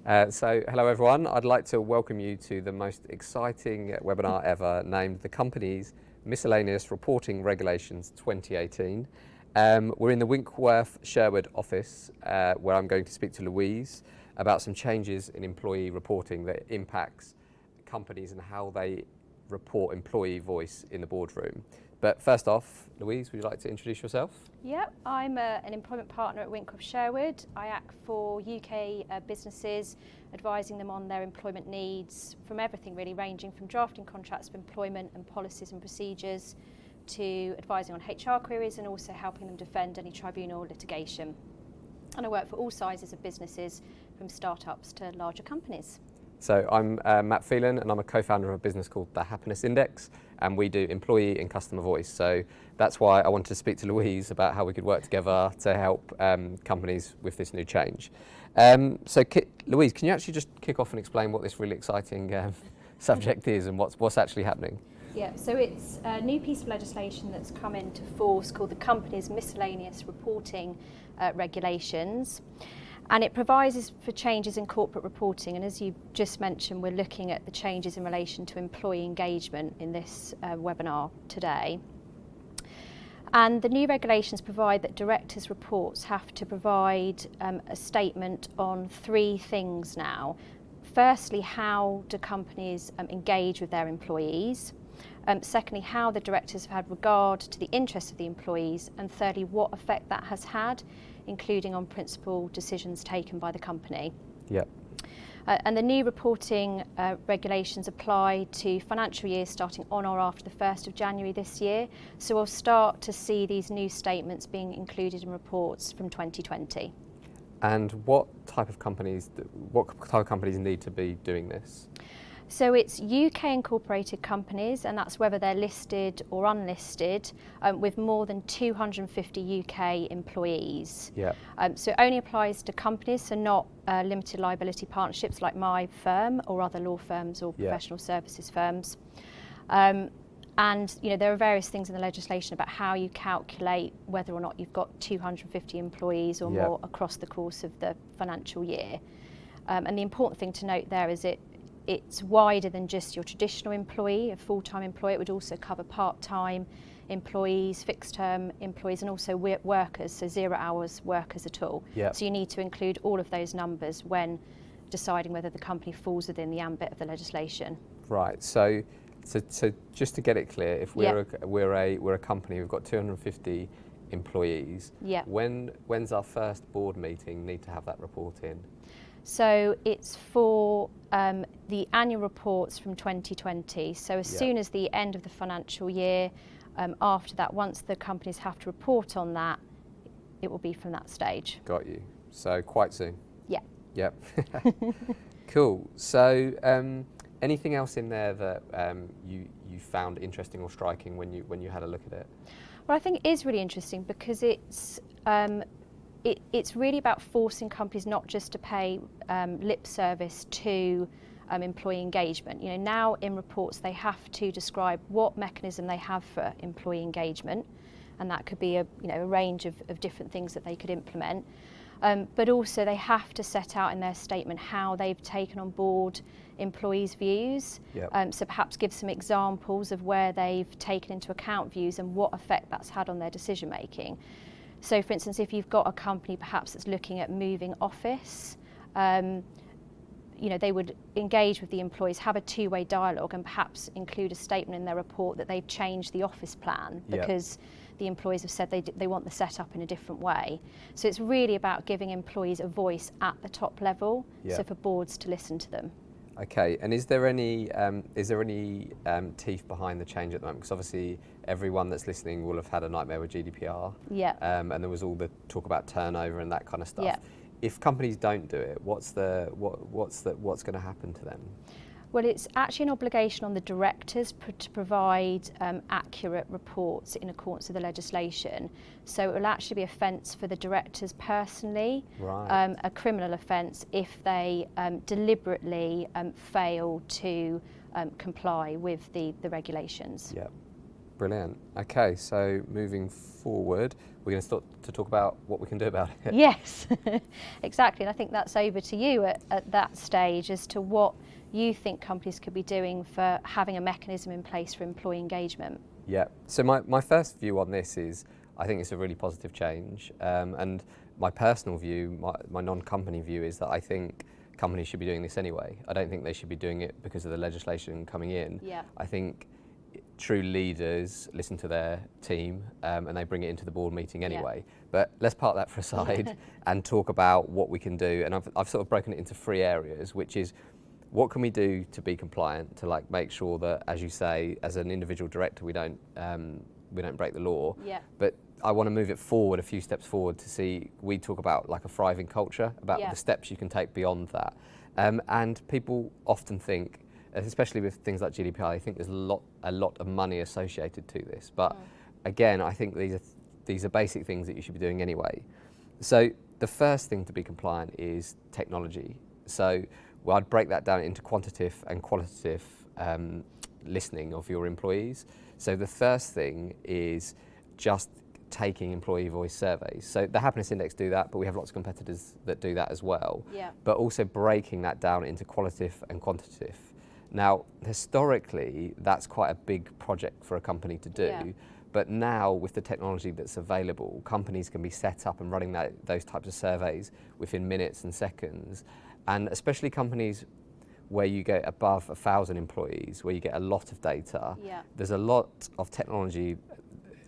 Hello everyone. I'd like to welcome you to the most exciting webinar ever, named the Company's Miscellaneous Reporting Regulations 2018. We're in the Winkworth Sherwood office, where I'm going to speak to Louise about some changes in employee reporting that impacts companies and how they report employee voice in the boardroom. But first off, Louise, would you like to introduce yourself? Yep, I'm an employment partner at Winkworth Sherwood. I act for UK businesses, advising them on their employment needs, from everything really, ranging from drafting contracts of employment and policies and procedures to advising on HR queries and also helping them defend any tribunal litigation. And I work for all sizes of businesses, from startups to larger companies. So I'm Matt Phelan, and I'm a co-founder of a business called The Happiness Index, and we do employee and customer voice. So that's why I wanted to speak to Louise about how we could work together to help companies with this new change. Louise, can you actually just kick off and explain what this really exciting subject is and what's actually happening? Yeah, so it's a new piece of legislation that's come into force called the Company's Miscellaneous Reporting Regulations. And it provides for changes in corporate reporting. And as you just mentioned, we're looking at the changes in relation to employee engagement in this webinar today. And the new regulations provide that directors' reports have to provide a statement on three things now. Firstly, how do companies engage with their employees? Secondly, how the directors have had regard to the interests of the employees, and thirdly, what effect that has had, including on principal decisions taken by the company. Yep. And the new reporting regulations apply to financial years starting on or after the 1st of January this year. So we'll start to see these new statements being included in reports from 2020. And what type of companies need to be doing this? So it's UK incorporated companies, and that's whether they're listed or unlisted, with more than 250 UK employees. Yeah. So it only applies to companies, so not limited liability partnerships like my firm or other law firms or professional services firms. And there are various things in the legislation about how you calculate whether or not you've got 250 employees or more across the course of the financial year. And the important thing to note there is it's wider than just your traditional employee, a full-time employee. It would also cover part-time employees, fixed-term employees, and also workers, so 0 hours workers at all. Yep. So you need to include all of those numbers when deciding whether the company falls within the ambit of the legislation. Right. So just to get it clear, if we're a company, we've got 250 employees. Yeah. When's our first board meeting need to have that report in? So it's for the annual reports from 2020. So as soon as the end of the financial year, after that, once the companies have to report on that, it will be from that stage. Got you. So quite soon. Yeah. Yep. Cool. So anything else in there that you found interesting or striking when you had a look at it? Well, I think it is really interesting because it's really about forcing companies not just to pay lip service to employee engagement. Now in reports they have to describe what mechanism they have for employee engagement, and that could be a range of different things that they could implement. But also they have to set out in their statement how they've taken on board employees' views. Yep. So perhaps give some examples of where they've taken into account views and what effect that's had on their decision making. So for instance, if you've got a company perhaps that's looking at moving office, they would engage with the employees, have a two-way dialogue, and perhaps include a statement in their report that they've changed the office plan because the employees have said they want the setup in a different way. So it's really about giving employees a voice at the top level, so for boards to listen to them. Okay, and is there any teeth behind the change at the moment? Because obviously everyone that's listening will have had a nightmare with GDPR. Yeah. And there was all the talk about turnover and that kind of stuff. Yeah. If companies don't do it, what's going to happen to them? Well, it's actually an obligation on the directors to provide accurate reports in accordance with the legislation. So it will actually be offence for the directors personally, right. A criminal offence if they deliberately fail to comply with the regulations. Yeah. Brilliant. Okay, so moving forward, we're going to start to talk about what we can do about it. Yes, exactly. And I think that's over to you at that stage as to what you think companies could be doing for having a mechanism in place for employee engagement. Yeah. So my first view on this is I think it's a really positive change. And my personal view, my non-company view is that I think companies should be doing this anyway. I don't think they should be doing it because of the legislation coming in. Yeah. I think true leaders listen to their team and they bring it into the board meeting anyway. Yeah. But let's park that for a side and talk about what we can do. And I've sort of broken it into 3 areas, which is what can we do to be compliant, to like make sure that, as you say, as an individual director, we don't break the law. Yeah. But I want to move it forward, a few steps forward, to see, we talk about like a thriving culture, about the steps you can take beyond that. And people often think, especially with things like GDPR, I think there's a lot of money associated to this. But again, I think these are basic things that you should be doing anyway. So the first thing to be compliant is technology. So I'd break that down into quantitative and qualitative listening of your employees. So the first thing is just taking employee voice surveys. So the Happiness Index do that, but we have lots of competitors that do that as well. Yeah. But also breaking that down into qualitative and quantitative. Now, historically, that's quite a big project for a company to do, but now with the technology that's available, companies can be set up and running those types of surveys within minutes and seconds, and especially companies where you get above 1,000 employees, where you get a lot of data, there's a lot of technology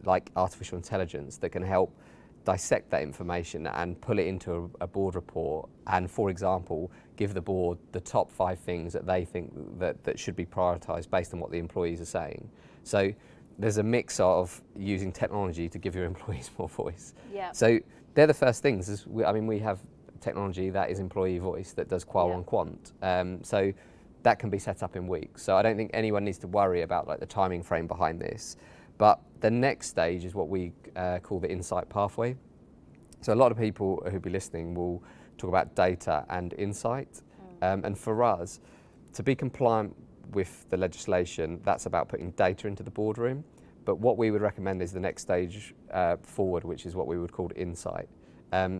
like artificial intelligence that can help dissect that information and pull it into a board report and, for example, give the board the top 5 things that they think that should be prioritised based on what the employees are saying. So there's a mix of using technology to give your employees more voice. Yeah. So they're the first things. We have technology that is employee voice that does qual and quant. So that can be set up in weeks. So I don't think anyone needs to worry about like the timing frame behind this. But the next stage is what we call the insight pathway. So a lot of people who'll be listening will talk about data and insight. And for us, to be compliant with the legislation, that's about putting data into the boardroom. But what we would recommend is the next stage forward, which is what we would call insight.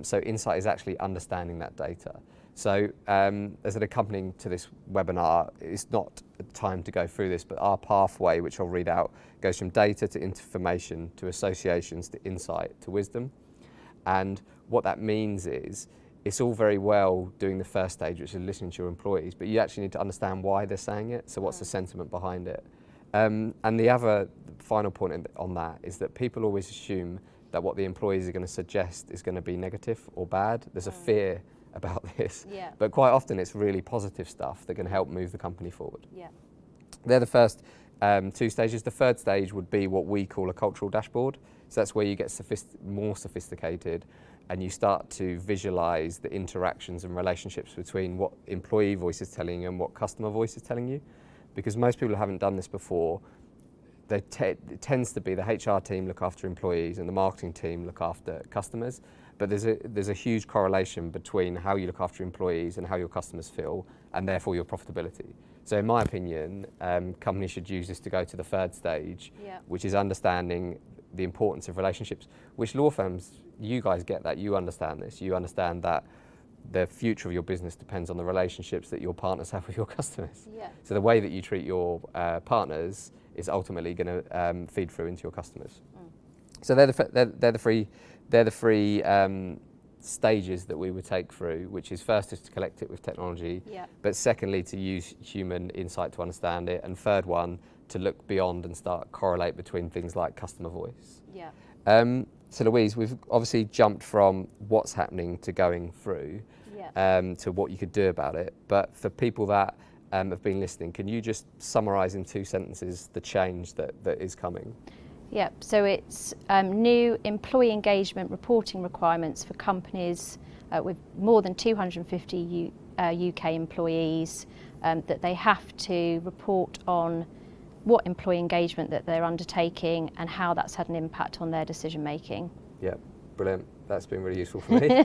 So insight is actually understanding that data. So as an accompanying to this webinar, it's not time to go through this, but our pathway, which I'll read out, goes from data to information to associations to insight to wisdom. And what that means is it's all very well doing the first stage, which is listening to your employees, but you actually need to understand why they're saying it. So what's the sentiment behind it? And the other final point on that is that people always assume that what the employees are going to suggest is going to be negative or bad. There's a fear about this, but quite often it's really positive stuff that can help move the company forward. They're the first 2 stages. The third stage would be what we call a cultural dashboard. So that's where you get more sophisticated and you start to visualize the interactions and relationships between what employee voice is telling you and what customer voice is telling you. Because most people who haven't done this before, it tends to be the HR team look after employees and the marketing team look after customers. But there's a huge correlation between how you look after employees and how your customers feel, and therefore your profitability. So in my opinion, companies should use this to go to the third stage, which is understanding the importance of relationships, which law firms, you guys get that, you understand this. You understand that the future of your business depends on the relationships that your partners have with your customers. So the way that you treat your partners is ultimately going to feed through into your customers. So they're the three stages that we would take through, which is first is to collect it with technology, but secondly to use human insight to understand it, and third one to look beyond and start correlate between things like customer voice. So Louise, we've obviously jumped from what's happening to going through to what you could do about it, but for people that have been listening, can you just summarise in 2 sentences the change that is coming? So it's new employee engagement reporting requirements for companies with more than 250 UK employees, that they have to report on what employee engagement that they're undertaking and how that's had an impact on their decision making. Yeah, brilliant. That's been really useful for me.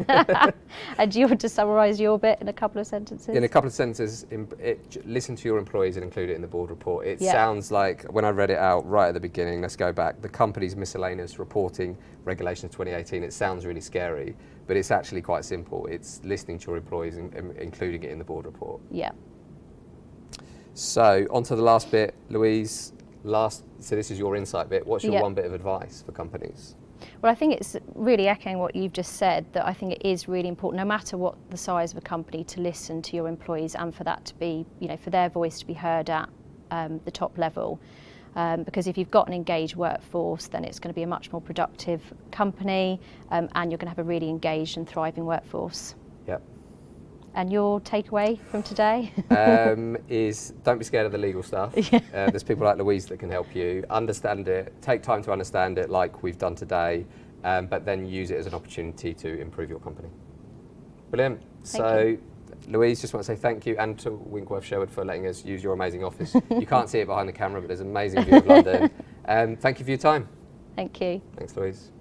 And do you want to summarise your bit in a couple of sentences? In a couple of sentences, listen to your employees and include it in the board report. It Yeah. sounds like, when I read it out right at the beginning, let's go back, the company's miscellaneous reporting regulations 2018, it sounds really scary, but it's actually quite simple. It's listening to your employees and including it in the board report. Yeah. So on to the last bit, Louise. So this is your insight bit. What's your Yeah. one bit of advice for companies? Well, I think it's really echoing what you've just said, that I think it is really important, no matter what the size of a company, to listen to your employees and for that to be, for their voice to be heard at the top level. Because if you've got an engaged workforce, then it's going to be a much more productive company, and you're going to have a really engaged and thriving workforce. Yep. And your takeaway from today? Is don't be scared of the legal stuff. There's people like Louise that can help you. Understand it, take time to understand it like we've done today, but then use it as an opportunity to improve your company. Brilliant. Thank you. Louise, just want to say thank you, and to Winkworth Sherwood for letting us use your amazing office. You can't see it behind the camera, but there's an amazing view of London. Thank you for your time. Thank you. Thanks, Louise.